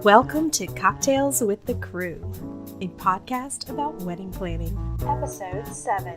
Welcome to Cocktails with the Crew, a podcast about wedding planning. Episode 7.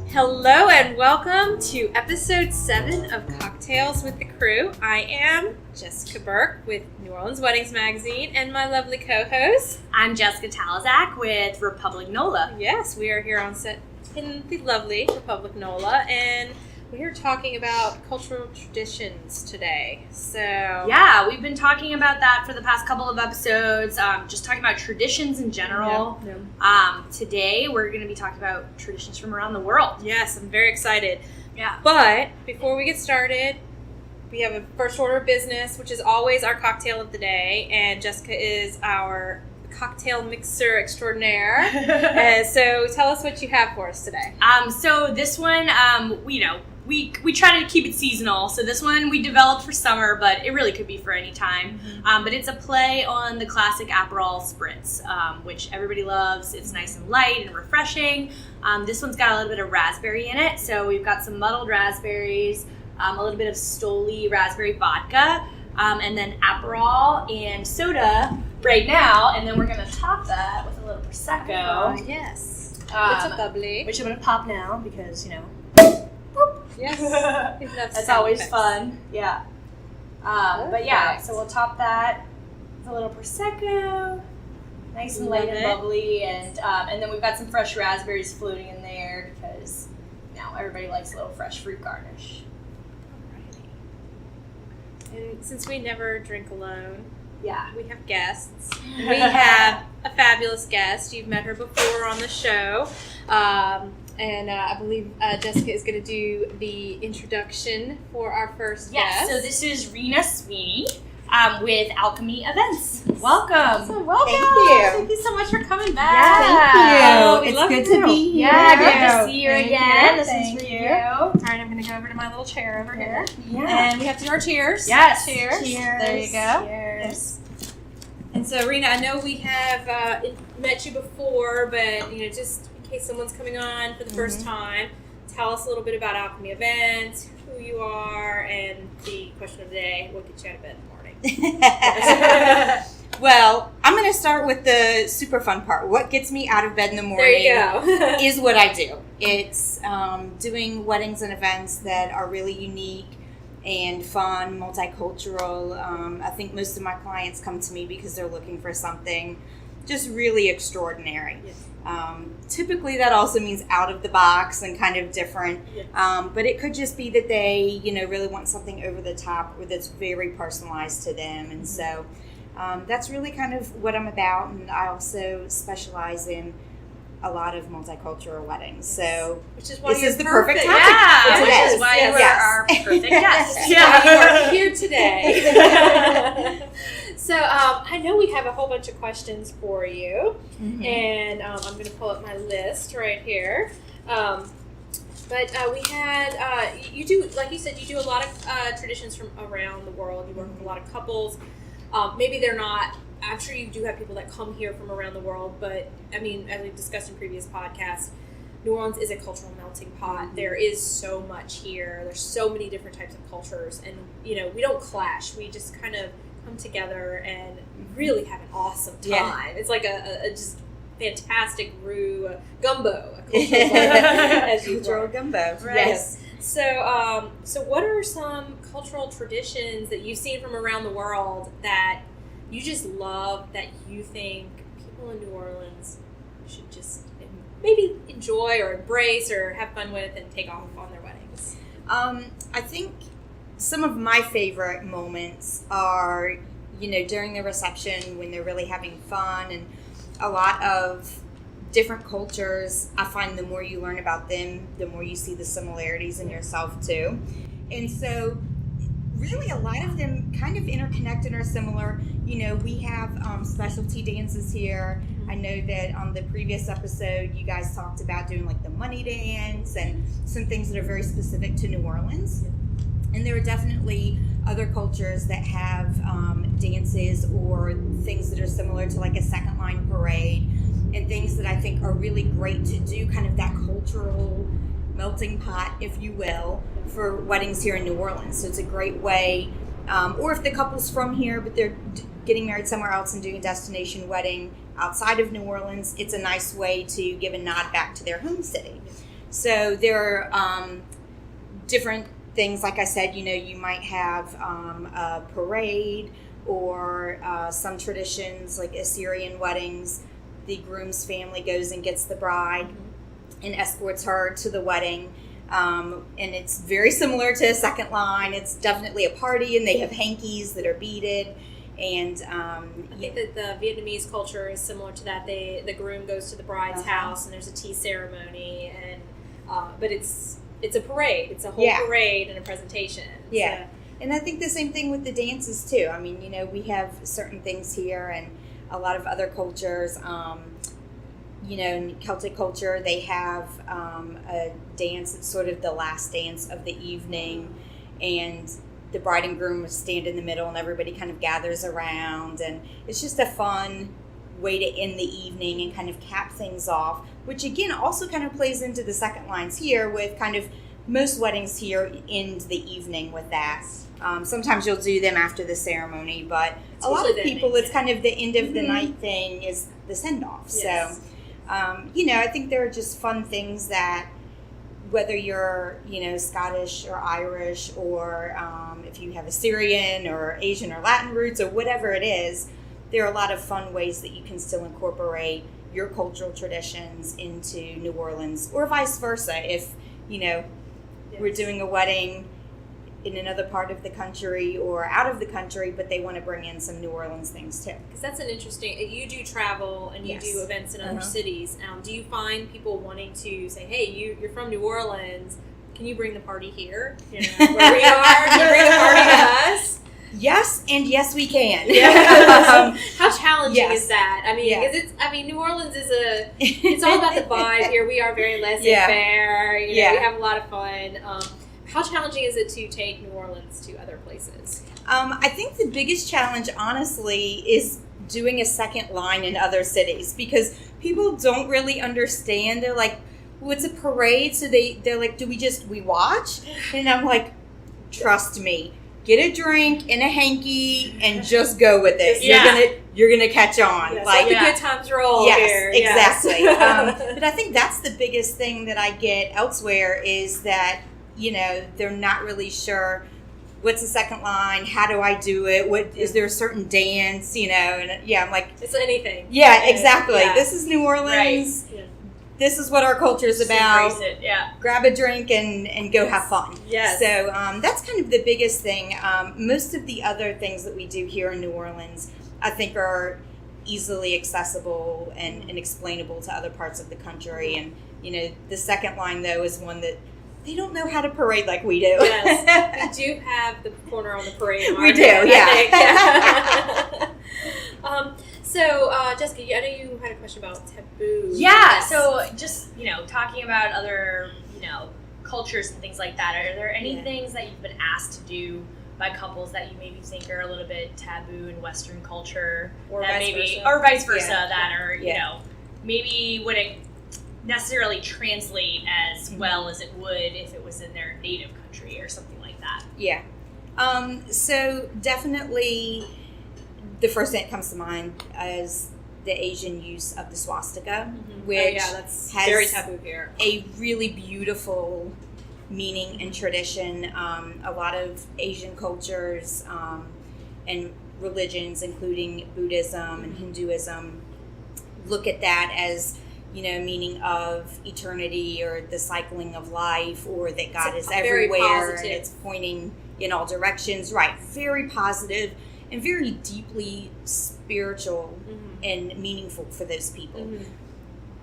Hello and welcome to episode 7 of Cocktails with the Crew. I am Jessica Burke with New Orleans Weddings Magazine and my lovely co-host. I'm Jessica Talazac with Republic NOLA. Yes, we are here on set in the lovely Republic NOLA, and we are talking about cultural traditions today. So yeah, we've been talking about that for the past couple of episodes, just talking about traditions in general. Yeah. Today we're going to be talking about traditions from around the world. Yes, I'm very excited. Yeah. But before we get started, we have a first order of business, which is always our cocktail of the day, and Jessica is our cocktail mixer extraordinaire. So tell us what you have for us today. So this one, we try to keep it seasonal. So this one we developed for summer, but it really could be for any time. Mm-hmm. But it's a play on the classic Aperol Spritz, which everybody loves. It's nice and light and refreshing. This one's got a little bit of raspberry in it. So we've got some muddled raspberries, a little bit of Stoli raspberry vodka, and then Aperol and soda right now. And then we're going to top that with a little Prosecco. Yes. It's a bubbly. Which I'm going to pop now because, Yes. That's always fun. Yeah. But yeah, so we'll top that with a little Prosecco. Nice and light and bubbly. And then we've got some fresh raspberries floating in there because everybody likes a little fresh fruit garnish. And since we never drink alone, yeah, we have guests. We have a fabulous guest. You've met her before on the show. And I believe Jessica is going to do the introduction for our first guest. So this is Rena Sweeney with Alchemy Events. Welcome. Awesome. Welcome. Thank you. Thank you so much for coming back. Thank you. Oh, It's good to be here. Yeah, good to see you Thank again. you. This Thank is for you. you. All right, I'm going to go over to my little chair over here. Yeah. And we have to do our cheers. Yes. Cheers. Cheers. There you go. Cheers. And so, Rena, I know we have met you before, but just in case someone's coming on for the first time, tell us a little bit about Alchemy Events, who you are, and the question of the day: what gets you out of bed in the morning? Well, I'm going to start with the super fun part. What gets me out of bed in the morning There you go. is what I do. It's doing weddings and events that are really unique and fun, multicultural. I think most of my clients come to me because they're looking for something just really extraordinary. Yes. Typically that also means out of the box and kind of different. Yes. But it could just be that they, really want something over the top or that's very personalized to them. And so that's really kind of what I'm about. And I also specialize in a lot of multicultural weddings. So Which is why this you're is the perfect topic Yeah, for which today. is why you are our perfect guest. Yeah, you are here today. So I know we have a whole bunch of questions for you, and I'm going to pull up my list right here. But we had, you do, like you said, you do a lot of traditions from around the world. You work with a lot of couples. Maybe they're not, I'm sure you do have people that come here from around the world, but I mean, as we've discussed in previous podcasts, New Orleans is a cultural melting pot. There is so much here. There's so many different types of cultures, and we don't clash. We just kind of come together and really have an awesome time. Yeah. It's like a just fantastic gumbo, a cultural gumbo, as you Cultural were. gumbo. Right. Yes. So, what are some cultural traditions that you've seen from around the world that you just love, that you think people in New Orleans should just maybe enjoy or embrace or have fun with and take off on their weddings? I think some of my favorite moments are, during the reception when they're really having fun, and a lot of different cultures. I find the more you learn about them, the more you see the similarities in yourself too. And so really a lot of them kind of interconnected or similar. We have specialty dances here. I know that on the previous episode, you guys talked about doing like the money dance and some things that are very specific to New Orleans. And there are definitely other cultures that have dances or things that are similar to like a second line parade, and things that I think are really great to do, kind of that cultural melting pot, if you will, for weddings here in New Orleans. So it's a great way Or if the couple's from here, but they're getting married somewhere else and doing a destination wedding outside of New Orleans, it's a nice way to give a nod back to their home city. So there are different things. Like I said, you might have a parade, or some traditions like Assyrian weddings. The groom's family goes and gets the bride and escorts her to the wedding. And it's very similar to a second line. It's definitely a party, and they have hankies that are beaded. And I think that the Vietnamese culture is similar to that. The groom goes to the bride's house, and there's a tea ceremony, and but it's a parade. It's a whole parade and a presentation. Yeah. So. And I think the same thing with the dances too. I mean, we have certain things here, and a lot of other cultures. In Celtic culture, they have a dance that's sort of the last dance of the evening, and the bride and groom stand in the middle, and everybody kind of gathers around, and it's just a fun way to end the evening and kind of cap things off, which again also kind of plays into the second lines here with kind of most weddings here end the evening with that. Sometimes you'll do them after the ceremony, but a lot of people, it's kind of the end of the night thing is the send-off. Yes. So, I think there are just fun things that, whether you're, Scottish or Irish, or if you have Assyrian or Asian or Latin roots or whatever it is, there are a lot of fun ways that you can still incorporate your cultural traditions into New Orleans, or vice versa. If, we're doing a wedding in another part of the country or out of the country, but they want to bring in some New Orleans things too. Because that's an interesting, you do travel and you do events in other cities. Do you find people wanting to say, hey, you're from New Orleans, can you bring the party here? Where we are, can you bring the party to us? Yes, and yes, we can. How challenging is that? I mean, New Orleans is it's all about the vibe here. We are very laissez-faire. We have a lot of fun. How challenging is it to take New Orleans to other places? I think the biggest challenge, honestly, is doing a second line in other cities, because people don't really understand. They're like, well, it's a parade, so they're like, do we watch? And I'm like, trust me. Get a drink and a hanky and just go with it. You're gonna catch on. Yes, like the good times roll. Yes, here. Exactly. But I think that's the biggest thing that I get elsewhere is that they're not really sure what's the second line. How do I do it? What is there a certain dance? And I'm like, it's anything. Yeah, exactly. Yeah. This is New Orleans. Right. Yeah. This is what our culture is about. Embrace it, yeah. Grab a drink and go have fun. Yes. So that's kind of the biggest thing. Most of the other things that we do here in New Orleans, I think, are easily accessible and explainable to other parts of the country. And, the second line, though, is one that they don't know how to parade like we do. Yes. We do have the corner on the parade mark. We do, yeah. So, Jessica, I know you had a question about taboos. Yeah, so just, talking about other, cultures and things like that, are there any things that you've been asked to do by couples that you maybe think are a little bit taboo in Western culture? Or vice versa, that are, maybe wouldn't necessarily translate as well as it would if it was in their native country or something like that? Yeah. So definitely the first thing that comes to mind is the Asian use of the swastika, which that's has very taboo here. A really beautiful meaning and tradition. A lot of Asian cultures and religions, including Buddhism and Hinduism, look at that as meaning of eternity or the cycling of life, or that God is everywhere and it's pointing in all directions. Right. Very positive and very deeply spiritual and meaningful for those people.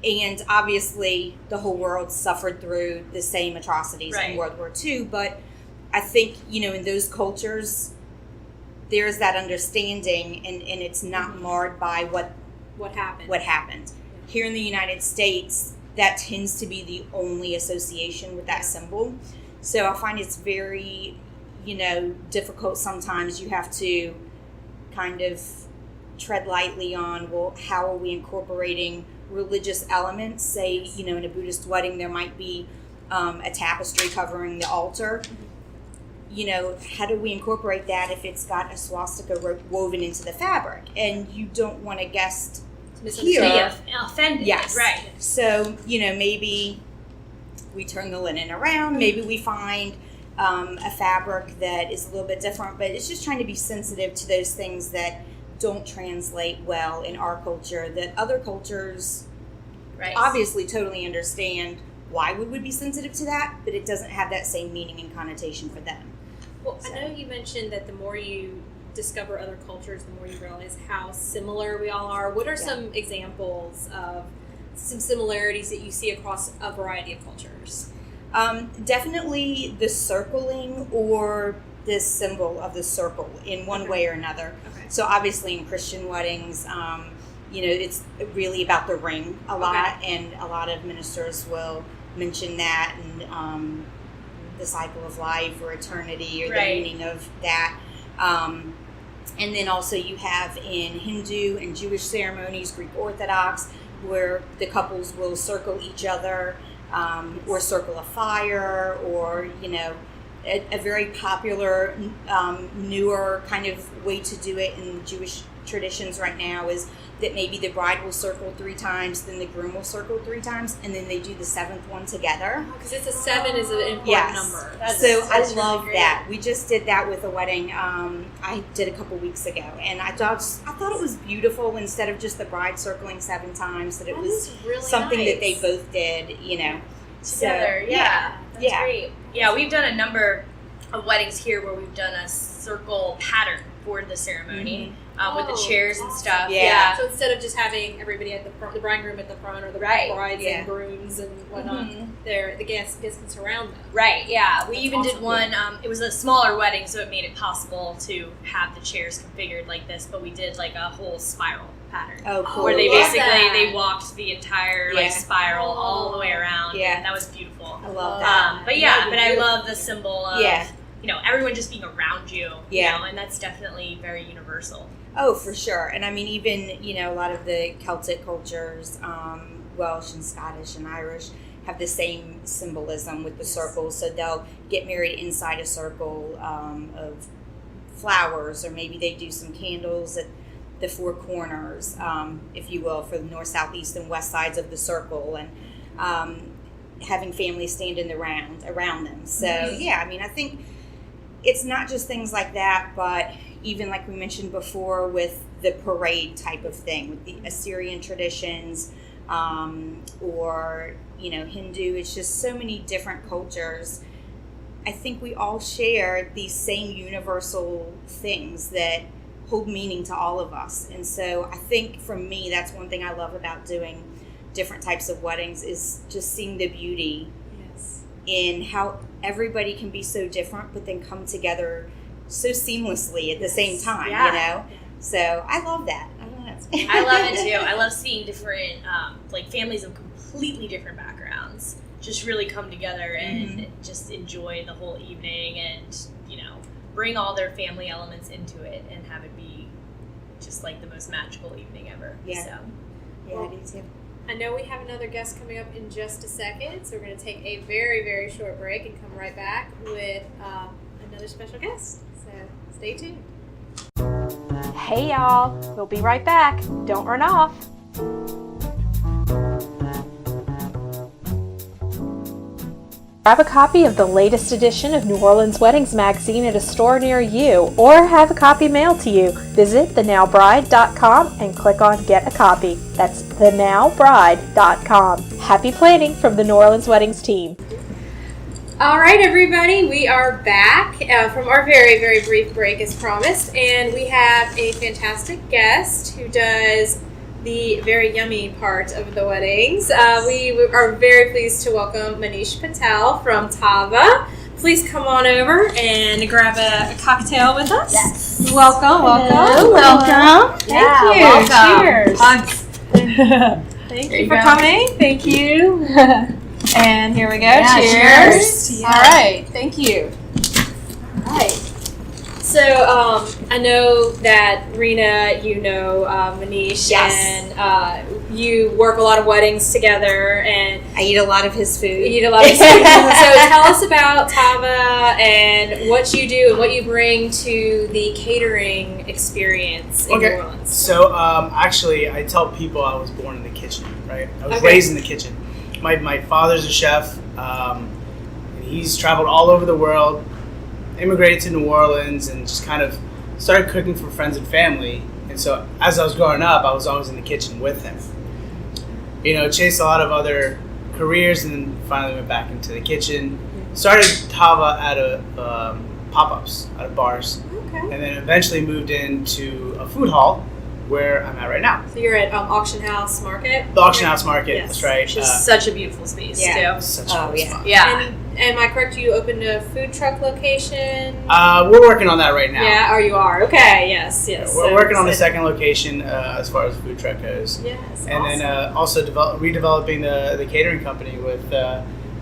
And obviously the whole world suffered through the same atrocities in World War II. But I think, in those cultures, there's that understanding and it's not marred by what happened. Here in the United States, that tends to be the only association with that symbol. So I find it's very, difficult sometimes. You have to kind of tread lightly on, well, how are we incorporating religious elements? Say, in a Buddhist wedding, there might be a tapestry covering the altar. how do we incorporate that if it's got a swastika woven into the fabric? And you don't want a guest here offended. Yes. Right. So, maybe we turn the linen around. Maybe we find a fabric that is a little bit different. But it's just trying to be sensitive to those things that don't translate well in our culture that other cultures obviously totally understand why we would be sensitive to that, but it doesn't have that same meaning and connotation for them. Well, so. I know you mentioned that the more you discover other cultures, the more you realize how similar we all are. What are some examples of some similarities that you see across a variety of cultures? Definitely the circling or this symbol of the circle in one way or another. Okay. So obviously in Christian weddings, it's really about the ring a lot, and a lot of ministers will mention that and the cycle of life or eternity or the meaning of that. And then also you have in Hindu and Jewish ceremonies, Greek Orthodox, where the couples will circle each other or circle a fire, or, a very popular, newer kind of way to do it in Jewish traditions right now is that maybe the bride will circle 3 times, then the groom will circle 3 times, and then they do the 7th one together. Because it's 7 is an important number. That's I love really that. We just did that with a wedding I did a couple weeks ago, and I thought it was beautiful. Instead of just the bride circling 7 times, that it was really something that they both did, together. So, That's great. Yeah, we've done a number of weddings here where we've done a circle pattern for the ceremony. With the chairs and stuff. Yeah. So instead of just having everybody at the front, the bride and groom at the front, or the brides and grooms and whatnot, the guests can surround them. Right, yeah. We even did one, it was a smaller wedding, so it made it possible to have the chairs configured like this, but we did like a whole spiral pattern. Oh, cool. Where they they walked the entire spiral all the way around. Yeah. And that was beautiful. I love that. But I love the symbol of, everyone just being around you, and that's definitely very universal. Oh, for sure. And I mean, even, a lot of the Celtic cultures, Welsh and Scottish and Irish, have the same symbolism with the circles. So they'll get married inside a circle of flowers, or maybe they do some candles at the 4 corners, if you will, for the north, south, east, and west sides of the circle, and having families stand in the round around them. So, I think it's not just things like that, but even like we mentioned before with the parade type of thing, with the Assyrian traditions, or, Hindu, it's just so many different cultures. I think we all share these same universal things that hold meaning to all of us. And so I think for me, that's one thing I love about doing different types of weddings, is just seeing the beauty in how everybody can be so different, but then come together so seamlessly at the same time, So I love that. I don't know. I love it too. I love seeing different, families of completely different backgrounds just really come together and just enjoy the whole evening, and, bring all their family elements into it and have it be just like the most magical evening ever. Yeah. So. Yeah, I do too. I know we have another guest coming up in just a second, so we're going to take a very, very short break and come right back with another special guest. So stay tuned. Hey y'all, we'll be right back. Don't run off. Grab a copy of the latest edition of New Orleans Weddings magazine at a store near you, or have a copy mailed to you. Visit thenowbride.com and click on Get a Copy. That's thenowbride.com. Happy planning from the New Orleans Weddings team. All right, everybody, we are back from our very, very brief break as promised, and we have a fantastic guest who does the very yummy part of the weddings. We are very pleased to welcome Manish Patel from Tava. Please come on over and grab a cocktail with us. Yes. Welcome. Hello. Welcome. Thank you. Welcome. Cheers. Thank you for coming. Thank you. And here we go. Yeah, cheers. Yeah. All right. Thank you. All right. So I know that Rena, you know Manish, Yes. and you work a lot of weddings together, and I eat a lot of his food. you eat a lot of food. So tell us about Tava and what you do and what you bring to the catering experience in New Orleans. So actually, I tell people I was born in the kitchen, right? I was Okay. raised in the kitchen. My father's a chef. And he's traveled all over the world, immigrated to New Orleans, and just kind of started cooking for friends and family. And so as I was growing up, I was always in the kitchen with him. You know, chased a lot of other careers, and then finally went back into the kitchen. Started Tava out of pop-ups, out of bars, Okay. and then eventually moved into a food hall where I'm at right now. So you're at Auction House Market? The Auction House Market, Yes. that's right. Which is such a beautiful space, Yeah. too. Such a Oh, cool yeah. spot. Yeah. And am I correct? You opened a food truck location? We're working on that right now. Yeah, or you are. Okay, yes. We're So working on the excited. second location as far as the food truck goes. Yes, And awesome. then also redeveloping the catering company with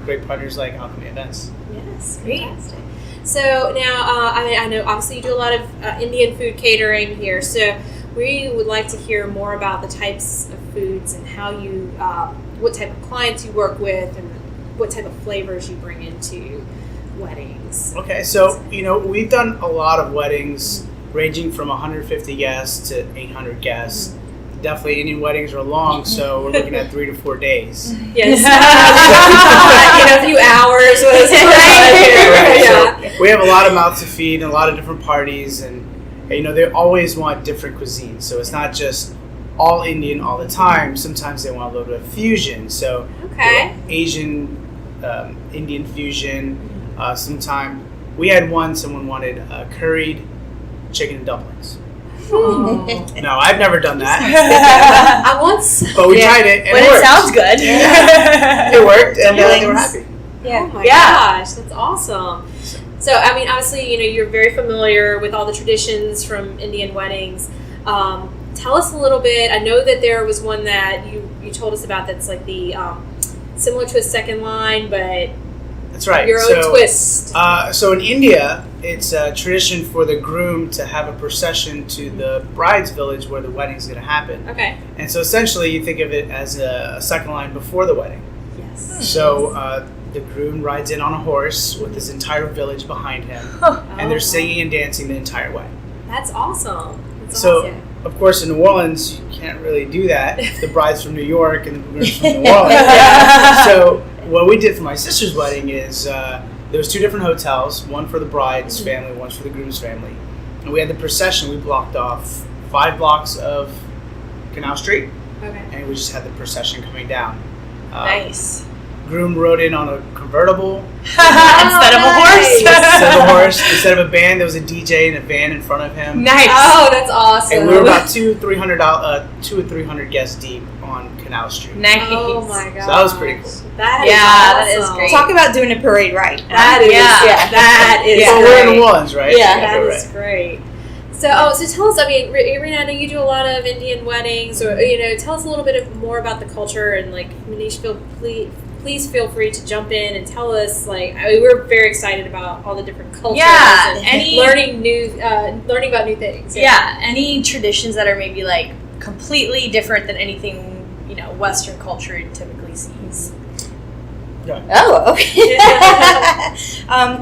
great partners like Alchemy events. Yes, fantastic. So now, I know obviously you do a lot of Indian food catering here. So we would like to hear more about the types of foods and how you, what type of clients you work with, and what type of flavors you bring into weddings. Okay, so we've done a lot of weddings ranging from 150 guests to 800 guests. Definitely Indian weddings are long, so we're looking at 3 to 4 days. Yes, a few hours was Right, yeah. so we have a lot of mouths to feed and a lot of different parties, and they always want different cuisines. So it's not just all Indian all the time. Sometimes they want a little bit of fusion. So Okay. Asian, Indian fusion. Sometime we had someone wanted curried chicken and dumplings. No, I've never done that, I once. but we tried it and But it it worked. sounds good. It worked, and they were happy. Oh my Yeah. gosh, that's awesome. So, I mean, obviously, you're very familiar with all the traditions from Indian weddings. Tell us a little bit. I know that there was one that you told us about that's like the similar to a second line, but That's right. your own twist. So in India, it's a tradition for the groom to have a procession to the bride's village where the wedding is going to happen. Okay. And so essentially, you think of it as a second line before the wedding. Yes. So the groom rides in on a horse with his entire village behind him, and they're singing and dancing the entire way. That's awesome. That's So, awesome. of course, in New Orleans, you can't really do that if the bride's from New York and the groom's from New Orleans. So what we did for my sister's wedding is there was 2 different hotels, one for the bride's family, one for the groom's family. And we had the procession. We blocked off 5 blocks of Canal Street, Okay. and we just had the procession coming down. Nice. Groom rode in on a convertible. Instead of a horse. Instead of a band, there was a DJ in a van in front of him. Nice. Oh, that's awesome. And we were about 200 or 300 guests deep on Canal Street. Nice. Oh my god. So that was pretty cool. That Yeah, is that is awesome. great. Talk about doing a parade right. That is Yeah. that is Well, we're in great. New Orleans, right? Yeah. So That we're is great. So, so tell us. I mean, Rena, I know you do a lot of Indian weddings, or tell us a little bit more about the culture. And like, Manish, please feel free to jump in and tell us. Like, we're very excited about all the different cultures. Yeah, and any- learning about new things. Yeah, any traditions that are maybe like completely different than anything Western culture typically sees. Oh, okay.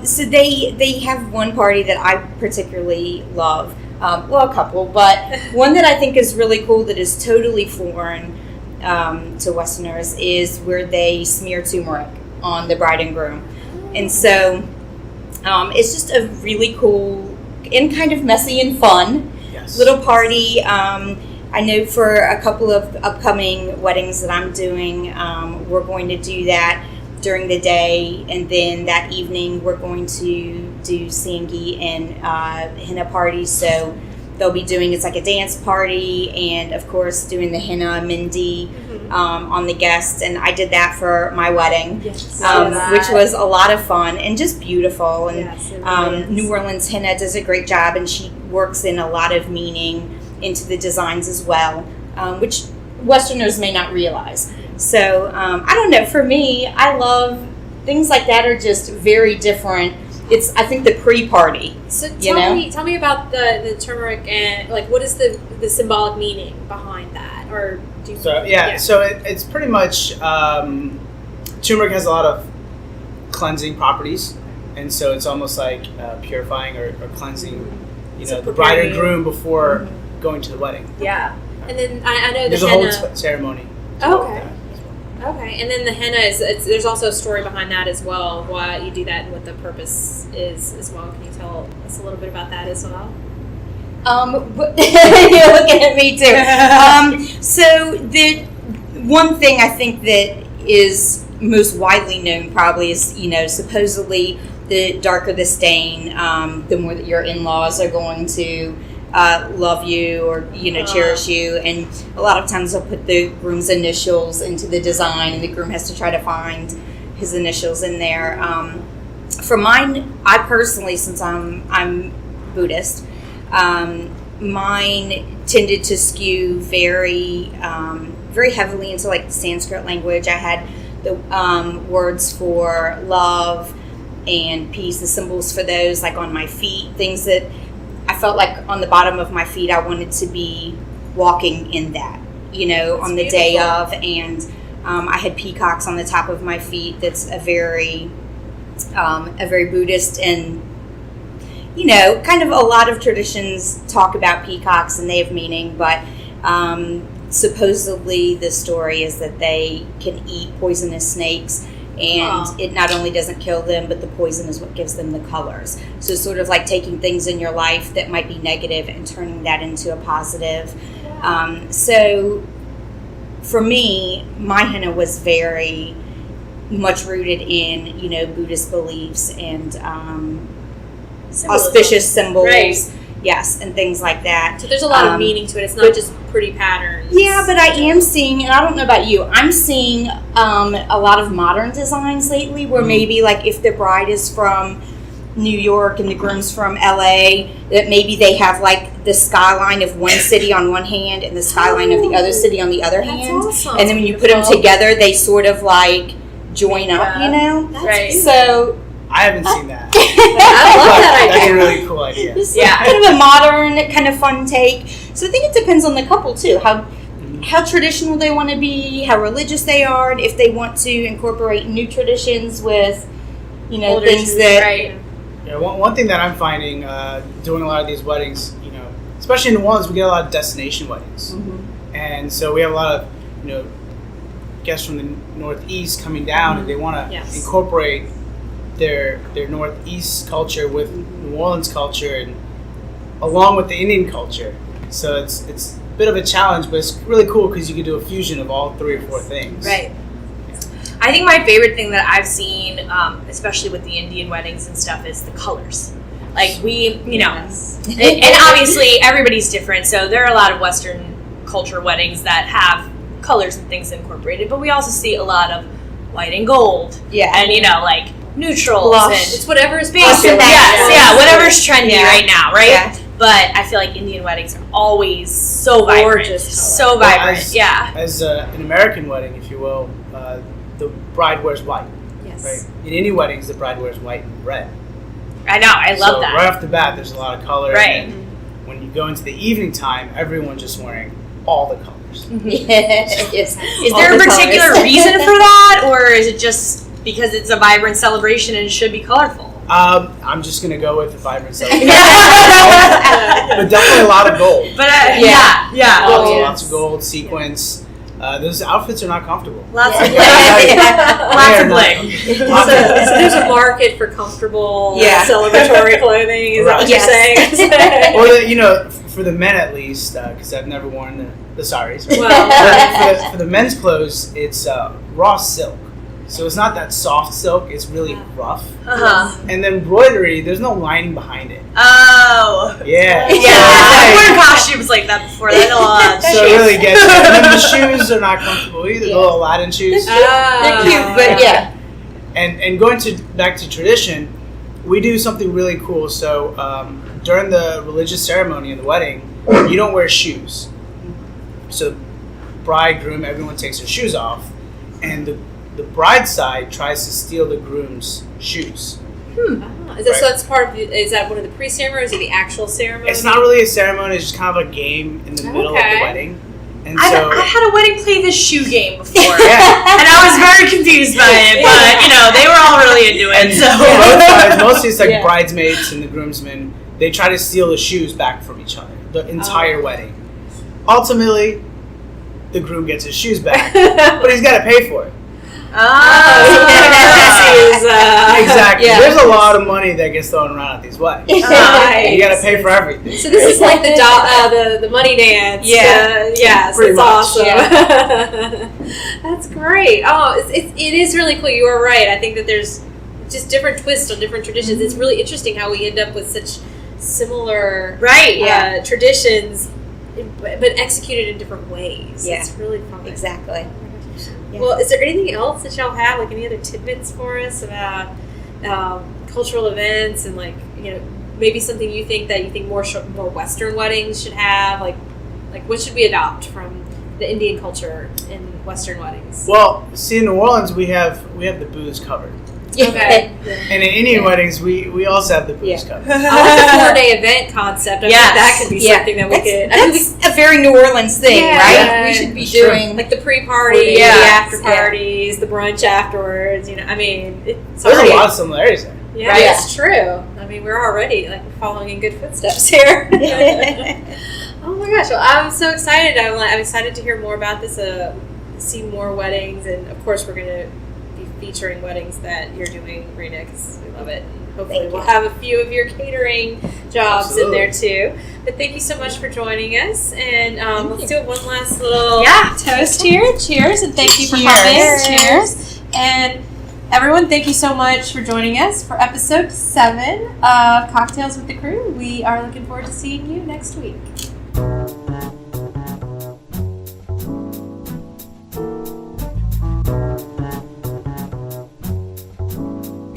So they have one party that I particularly love. Well, a couple, but one that I think is really cool that is totally foreign to Westerners is where they smear turmeric on the bride and groom. And so it's just a really cool and kind of messy and fun Yes. little party. I know for a couple of upcoming weddings that I'm doing, we're going to do that during the day, and then that evening we're going to do Sangi and henna parties. So they'll be doing, it's like a dance party, and of course doing the henna mindi on the guests. And I did that for my wedding, Yes. which was a lot of fun and just beautiful. And Yes, it really is. New Orleans henna does a great job, and she works in a lot of meaning into the designs as well, which Westerners may not realize. So I don't know, for me, I love things like that are just very different it's I think the pre-party. So You know? tell me about the turmeric and like what is the symbolic meaning behind that, or do you? So so it's pretty much turmeric has a lot of cleansing properties, and so it's almost like purifying or cleansing, the bride or groom before going to the wedding. Yeah, and then I know There's the a henna. whole ceremony. Okay. Okay, and then the henna there's also a story behind that as well, why you do that and what the purpose is as well. Can you tell us a little bit about that as well? You're looking at me too. So the one thing I think that is most widely known probably is, supposedly the darker the stain, the more that your in-laws are going to love you or cherish you, and a lot of times they'll put the groom's initials into the design, and the groom has to try to find his initials in there. For mine, I personally, since I'm Buddhist, mine tended to skew very very heavily into like the Sanskrit language. I had the words for love and peace, the symbols for those, like on my feet, things that I felt like on the bottom of my feet, I wanted to be walking in that, on the day of. And I had peacocks on the top of my feet. That's a very Buddhist, and, kind of a lot of traditions talk about peacocks and they have meaning, but supposedly the story is that they can eat poisonous snakes. And it not only doesn't kill them, but the poison is what gives them the colors. So it's sort of like taking things in your life that might be negative and turning that into a positive. So for me, my henna was very much rooted in, Buddhist beliefs and auspicious symbols. Right. Yes, and things like that. So there's a lot of meaning to it. It's not just pretty patterns. Yeah, but I am seeing, and I don't know about you, I'm seeing a lot of modern designs lately where maybe like if the bride is from New York and the groom's from LA, that maybe they have like the skyline of one city on one hand and the skyline of the other city on the other hand. Awesome. And then when you put them together, they sort of like join up, That's right. So I haven't seen that. I love that idea. That's a really cool idea. It's kind of a modern, kind of fun take. So I think it depends on the couple too, how traditional they want to be, how religious they are, and if they want to incorporate new traditions with, Older things that. Right. Yeah, one thing that I'm finding doing a lot of these weddings, especially in New Orleans, we get a lot of destination weddings, and so we have a lot of guests from the Northeast coming down, and they want to incorporate their Northeast culture with New Orleans culture and along with the Indian culture. So it's a bit of a challenge, but it's really cool because you can do a fusion of all 3 or 4 things. Right. I think my favorite thing that I've seen, especially with the Indian weddings and stuff, is the colors. Like and obviously everybody's different, so there are a lot of Western culture weddings that have colors and things incorporated, but we also see a lot of white and gold. Yeah. And, like, neutrals. Blush. And It's whatever's basic. Whatever's trendy right now, right? Yeah. But I feel like Indian weddings are always so vibrant. Gorgeous So color. vibrant, As an American wedding, if you will, the bride wears white. Yes. Right? In Indian weddings, the bride wears white and red. I know, I love that. Right off the bat, there's a lot of color. Right. And when you go into the evening time, everyone's just wearing all the colors. Yes. Is there a particular reason for that, or is it just because it's a vibrant celebration and it should be colorful? I'm just gonna go with the vibrant celebration. But definitely a lot of gold. But Lots of gold, sequins. Those outfits are not comfortable. Lots of bling. Lots of bling. So there's a market for comfortable celebratory clothing. Is that what you're saying? Or for the men at least, because I've never worn the saris. Well, for the men's clothes, it's raw silk. So it's not that soft silk, it's really rough. Uh-huh. And then embroidery, there's no lining behind it. Oh. Yeah. I've worn costumes like that before. That's a lot. So it really gets you. And then the shoes are not comfortable either, the little Aladdin shoes. They're cute, but yeah. And going back to tradition, we do something really cool. So during the religious ceremony in the wedding, you don't wear shoes. So bride, groom, everyone takes their shoes off, and the bride's side tries to steal the groom's shoes. So that's part of. Is that one of the pre-ceremonies or the actual ceremony? It's not really a ceremony. It's just kind of a game in the middle of the wedding. And so I had a wedding play this shoe game before, yeah. and I was very confused by it. But they were all really into it. So both sides, mostly it's like bridesmaids and the groomsmen. They try to steal the shoes back from each other the entire wedding. Ultimately, the groom gets his shoes back, but he's got to pay for it. Exactly. Yeah. There's a lot of money that gets thrown around at these weddings. You got to pay for everything. So this is like the money dance. Yeah. Yes, Pretty it's much. awesome. Yeah. That's great. Oh, it is really cool. You are right. I think that there's just different twists on different traditions. It's really interesting how we end up with such similar traditions, but executed in different ways. Yeah. It's really fun. Exactly. Yeah. Well, is there anything else that y'all have, like any other tidbits for us about cultural events and maybe something you think more Western weddings should have, like what should we adopt from the Indian culture in Western weddings? Well, see, in New Orleans we have the booze covered, Okay. and in Indian weddings we also have the booze covered. I like the 4-day event concept. I think that could be something that we could. That's a very New Orleans thing, right? We should be doing like the pre-party, the after parties, the brunch afterwards. It's There's already a lot of similarities there. Yeah, it's true. We're already following in good footsteps here. Oh my gosh! Well, I'm so excited. I'm excited to hear more about this. See more weddings, and of course, we're going to be featuring weddings that you're doing, Rena, because we love it. And hopefully, we'll have a few of your catering jobs in there too. But thank you so much for joining us, and let's do one last little toast here. Cheers, and thank you for coming. Cheers, and. Everyone, thank you so much for joining us for episode 7 of Cocktails with the Crew. We are looking forward to seeing you next week.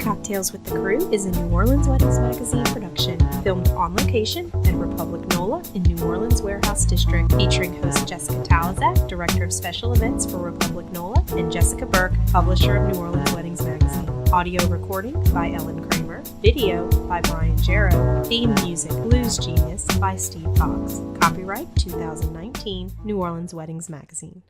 Cocktails with the Crew is a New Orleans Weddings Magazine production, filmed on location at Republic NOLA in New Orleans Warehouse District, featuring host Jessica Talazac, Director of Special Events for Republic NOLA, and Jessica Burke, publisher of New Orleans Weddings Magazine. Audio recording by Ellen Kramer. Video by Brian Jarrow. Theme music Blues Genius by Steve Fox. Copyright 2019 New Orleans Weddings Magazine.